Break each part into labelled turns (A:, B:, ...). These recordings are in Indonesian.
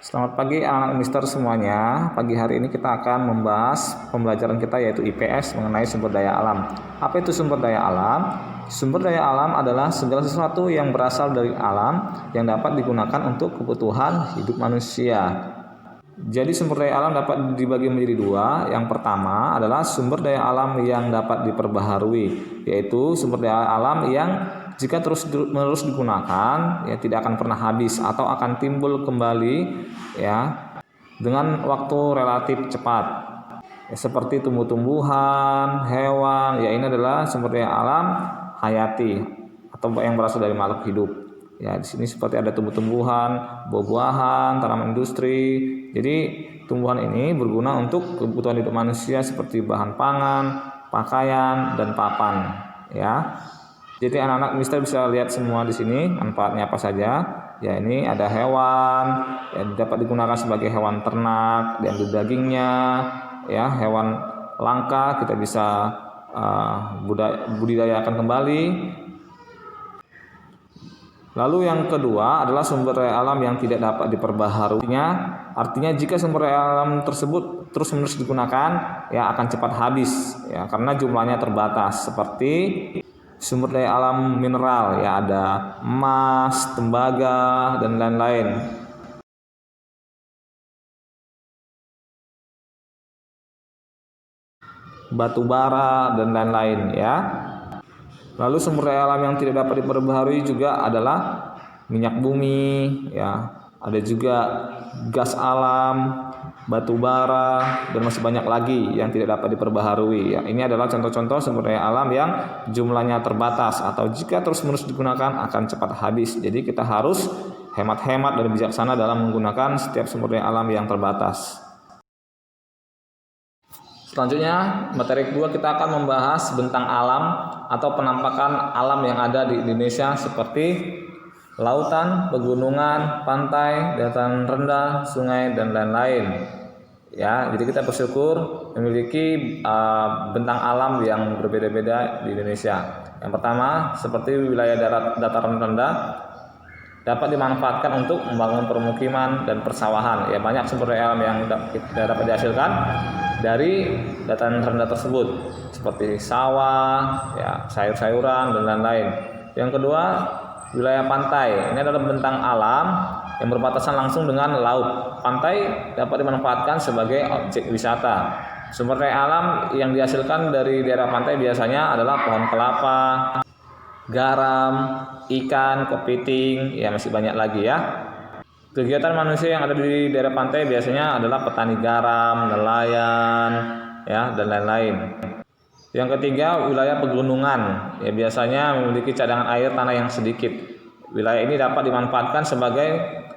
A: Selamat pagi anak-anak Mister semuanya. Pagi hari ini kita akan membahas pembelajaran kita yaitu IPS mengenai sumber daya alam. Apa itu sumber daya alam? Sumber daya alam adalah segala sesuatu yang berasal dari alam yang dapat digunakan untuk kebutuhan hidup manusia. Jadi sumber daya alam dapat dibagi menjadi dua. Yang pertama adalah sumber daya alam yang dapat diperbaharui, yaitu sumber daya alam yang jika terus-menerus digunakan ya tidak akan pernah habis atau akan timbul kembali ya dengan waktu relatif cepat. Ya, seperti tumbuh-tumbuhan, hewan, ya ini adalah sumber daya alam hayati atau yang berasal dari makhluk hidup. Ya, di sini seperti ada tumbuh-tumbuhan, buah-buahan, tanaman industri. Jadi, tumbuhan ini berguna untuk kebutuhan hidup manusia seperti bahan pangan, pakaian, dan papan, ya. Jadi anak-anak Mister bisa lihat semua di sini manfaatnya apa saja. Ya, ini ada hewan yang dapat digunakan sebagai hewan ternak, diambil dagingnya, ya, hewan langka kita bisa budidayakan kembali. Lalu yang kedua adalah sumber daya alam yang tidak dapat diperbaharui. Artinya jika sumber daya alam tersebut terus-menerus digunakan, ya akan cepat habis, ya karena jumlahnya terbatas. Seperti sumber daya alam mineral, ya ada emas, tembaga, dan lain-lain. Batu bara dan lain-lain, ya. Lalu sumber daya alam yang tidak dapat diperbaharui juga adalah minyak bumi, ya. Ada juga gas alam, batu bara, dan masih banyak lagi yang tidak dapat diperbaharui. Ya, ini adalah contoh-contoh sumber daya alam yang jumlahnya terbatas atau jika terus-menerus digunakan akan cepat habis. Jadi kita harus hemat-hemat dan bijaksana dalam menggunakan setiap sumber daya alam yang terbatas. Selanjutnya, materi kedua kita akan membahas bentang alam atau penampakan alam yang ada di Indonesia seperti lautan, pegunungan, pantai, dataran rendah, sungai, dan lain-lain. Ya, jadi kita bersyukur memiliki bentang alam yang berbeda-beda di Indonesia. Yang pertama, seperti wilayah dataran rendah dapat dimanfaatkan untuk membangun permukiman dan persawahan. Ya, banyak sumber daya alam yang dapat dihasilkan dari dataran rendah tersebut, seperti sawah, ya, sayur-sayuran, dan lain-lain. Yang kedua, wilayah pantai. Ini adalah bentang alam yang berbatasan langsung dengan laut. Pantai dapat dimanfaatkan sebagai objek wisata. Sumber daya alam yang dihasilkan dari daerah pantai biasanya adalah pohon kelapa, garam, ikan, kepiting, ya masih banyak lagi ya. Kegiatan manusia yang ada di daerah pantai biasanya adalah petani garam, nelayan, ya dan lain-lain. Yang ketiga, wilayah pegunungan, ya biasanya memiliki cadangan air tanah yang sedikit. Wilayah ini dapat dimanfaatkan sebagai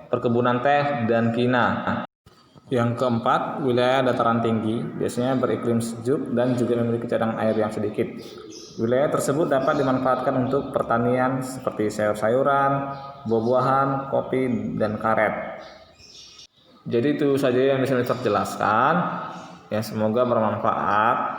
A: perkebunan teh dan kina. Yang keempat, wilayah dataran tinggi biasanya beriklim sejuk dan juga memiliki cadangan air yang sedikit. Wilayah tersebut dapat dimanfaatkan untuk pertanian seperti sayur-sayuran, buah-buahan, kopi, dan karet. Jadi itu saja yang bisa saya jelaskan. Ya, semoga bermanfaat.